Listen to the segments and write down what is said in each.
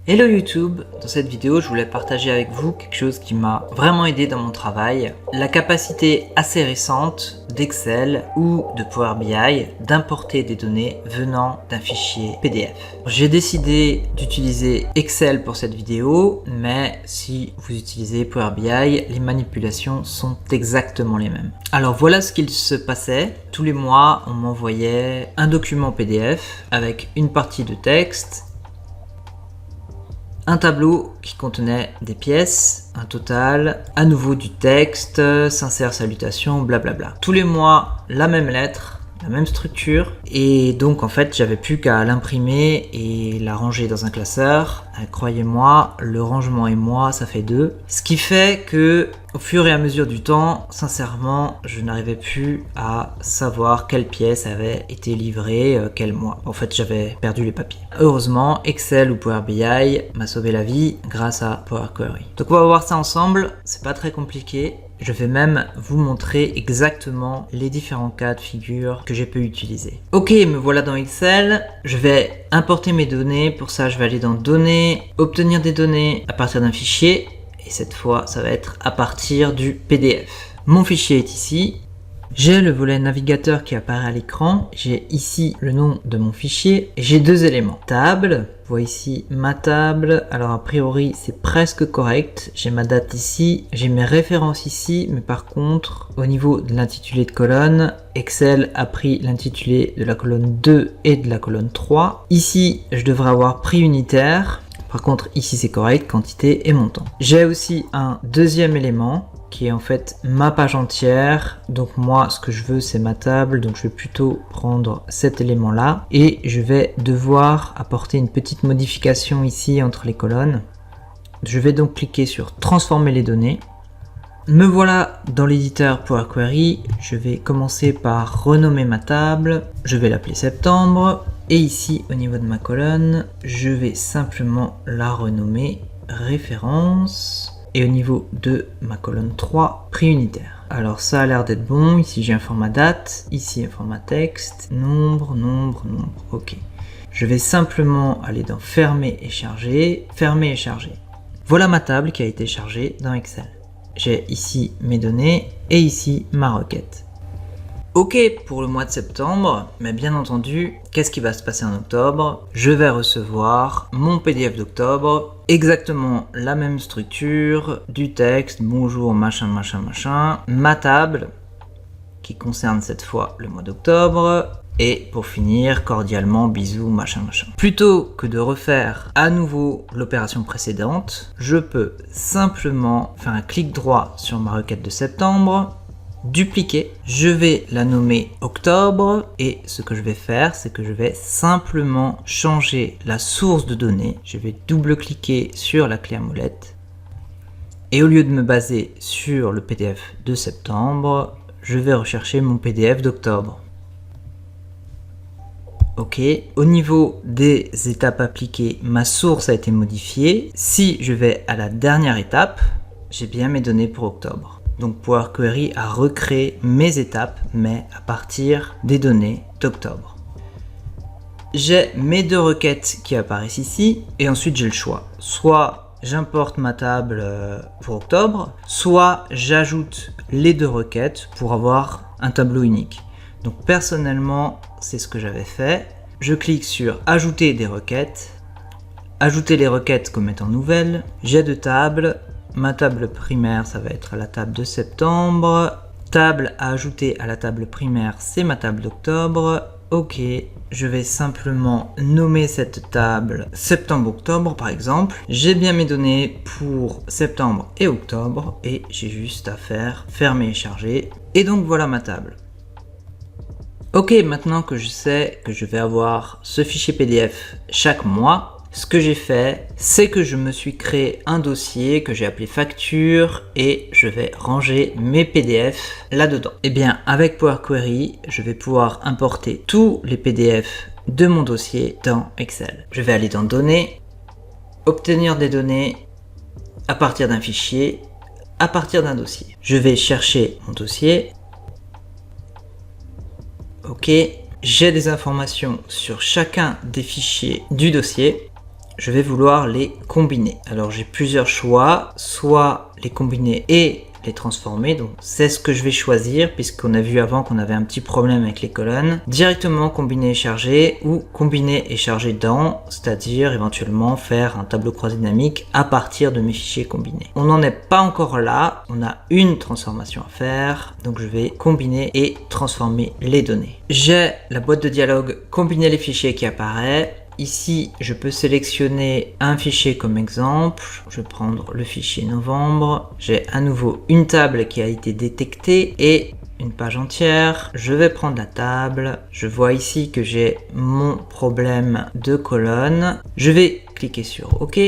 Hello YouTube, dans cette vidéo je voulais partager avec vous quelque chose qui m'a vraiment aidé dans mon travail, la capacité assez récente d'Excel ou de Power BI d'importer des données venant d'un fichier PDF. J'ai décidé d'utiliser Excel pour cette vidéo, mais si vous utilisez Power BI, les manipulations sont exactement les mêmes. Alors voilà ce qu'il se passait. Tous les mois, on m'envoyait un document PDF avec une partie de texte, un tableau qui contenait des pièces, un total, à nouveau du texte, sincère salutation, blablabla. Tous les mois, la même lettre, la même structure, et donc en fait j'avais plus qu'à l'imprimer et la ranger dans un classeur. Croyez-moi, le rangement et moi ça fait deux. Ce qui fait que au fur et à mesure du temps, sincèrement, je n'arrivais plus à savoir quelle pièce avait été livrée quel mois. En fait, j'avais perdu les papiers. Heureusement, Excel ou Power BI m'a sauvé la vie grâce à Power Query. Donc on va voir ça ensemble, c'est pas très compliqué. Je vais même vous montrer exactement les différents cas de figure que j'ai pu utiliser. Ok, me voilà dans Excel. Je vais importer mes données. Pour ça, je vais aller dans Données, obtenir des données à partir d'un fichier. Et cette fois, ça va être à partir du PDF. Mon fichier est ici. J'ai le volet navigateur qui apparaît à l'écran. J'ai ici le nom de mon fichier. J'ai deux éléments. Table. Vous voyez ici ma table. Alors a priori, c'est presque correct. J'ai ma date ici. J'ai mes références ici. Mais par contre, au niveau de l'intitulé de colonne, Excel a pris l'intitulé de la colonne 2 et de la colonne 3. Ici, je devrais avoir prix unitaire. Par contre, ici c'est correct, quantité et montant. J'ai aussi un deuxième élément qui est en fait ma page entière. Donc moi, ce que je veux, c'est ma table. Donc je vais plutôt prendre cet élément-là. Et je vais devoir apporter une petite modification ici entre les colonnes. Je vais donc cliquer sur Transformer les données. Me voilà dans l'éditeur Power Query. Je vais commencer par renommer ma table. Je vais l'appeler septembre. Et ici, au niveau de ma colonne, je vais simplement la renommer référence. Et au niveau de ma colonne 3, prix unitaire. Alors ça a l'air d'être bon. Ici, j'ai un format date. Ici, un format texte. Nombre. Ok. Je vais simplement aller dans Fermer et charger. Fermer et charger. Voilà ma table qui a été chargée dans Excel. J'ai ici mes données et ici ma requête. Ok pour le mois de septembre, mais bien entendu, qu'est-ce qui va se passer en octobre? Je vais recevoir mon PDF d'octobre, exactement la même structure, du texte, bonjour, machin, ma table, qui concerne cette fois le mois d'octobre, et pour finir, cordialement, bisous, machin. Plutôt que de refaire à nouveau l'opération précédente, je peux simplement faire un clic droit sur ma requête de septembre, dupliquer, je vais la nommer octobre et ce que je vais faire, c'est que je vais simplement changer la source de données. Je vais double-cliquer sur la clé à molette et au lieu de me baser sur le PDF de septembre, je vais rechercher mon PDF d'octobre. Ok, au niveau des étapes appliquées, ma source a été modifiée. Si je vais à la dernière étape, j'ai bien mes données pour octobre. Donc Power Query a recréé mes étapes, mais à partir des données d'octobre. J'ai mes deux requêtes qui apparaissent ici, et ensuite j'ai le choix. Soit j'importe ma table pour octobre, soit j'ajoute les deux requêtes pour avoir un tableau unique. Donc personnellement, c'est ce que j'avais fait. Je clique sur Ajouter des requêtes, ajouter les requêtes comme étant nouvelles. J'ai deux tables. Ma table primaire, ça va être la table de septembre. Table à ajouter à la table primaire, c'est ma table d'octobre. Ok, je vais simplement nommer cette table septembre-octobre par exemple. J'ai bien mes données pour septembre et octobre et j'ai juste à faire fermer et charger. Et donc voilà ma table. Ok, maintenant que je sais que je vais avoir ce fichier PDF chaque mois, ce que j'ai fait, c'est que je me suis créé un dossier que j'ai appelé facture et je vais ranger mes PDF là-dedans. Et bien, avec Power Query, je vais pouvoir importer tous les PDF de mon dossier dans Excel. Je vais aller dans Données, obtenir des données à partir d'un fichier, à partir d'un dossier. Je vais chercher mon dossier. Ok, j'ai des informations sur chacun des fichiers du dossier. je vais vouloir les combiner. Alors j'ai plusieurs choix, soit les combiner et les transformer, donc c'est ce que je vais choisir puisqu'on a vu avant qu'on avait un petit problème avec les colonnes. Directement combiner et charger ou combiner et charger dans, c'est-à-dire éventuellement faire un tableau croisé dynamique à partir de mes fichiers combinés. On n'en est pas encore là, on a une transformation à faire, donc je vais combiner et transformer les données. J'ai la boîte de dialogue combiner les fichiers qui apparaît. Ici, je peux sélectionner un fichier comme exemple. Je vais prendre le fichier novembre. J'ai à nouveau une table qui a été détectée et une page entière. Je vais prendre la table. Je vois ici que j'ai mon problème de colonne. Je vais cliquer sur OK.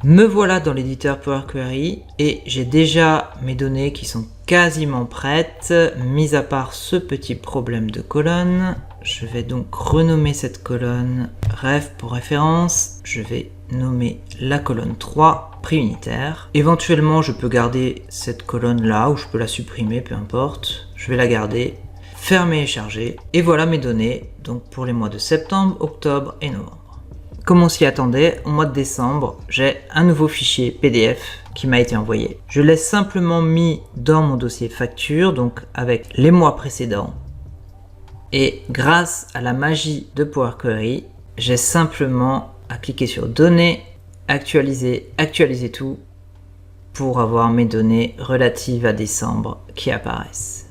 Me voilà dans l'éditeur Power Query et j'ai déjà mes données qui sont quasiment prêtes, mis à part ce petit problème de colonne. Je vais donc renommer cette colonne ref pour référence. Je vais nommer la colonne 3, prix unitaire. Éventuellement, je peux garder cette colonne là ou je peux la supprimer, peu importe. Je vais la garder, fermer et charger. Et voilà mes données donc pour les mois de septembre, octobre et novembre. Comme on s'y attendait, au mois de décembre, j'ai un nouveau fichier PDF qui m'a été envoyé. Je l'ai simplement mis dans mon dossier facture, donc avec les mois précédents. Et grâce à la magie de Power Query, j'ai simplement à cliquer sur Données, Actualiser, Actualiser tout pour avoir mes données relatives à décembre qui apparaissent.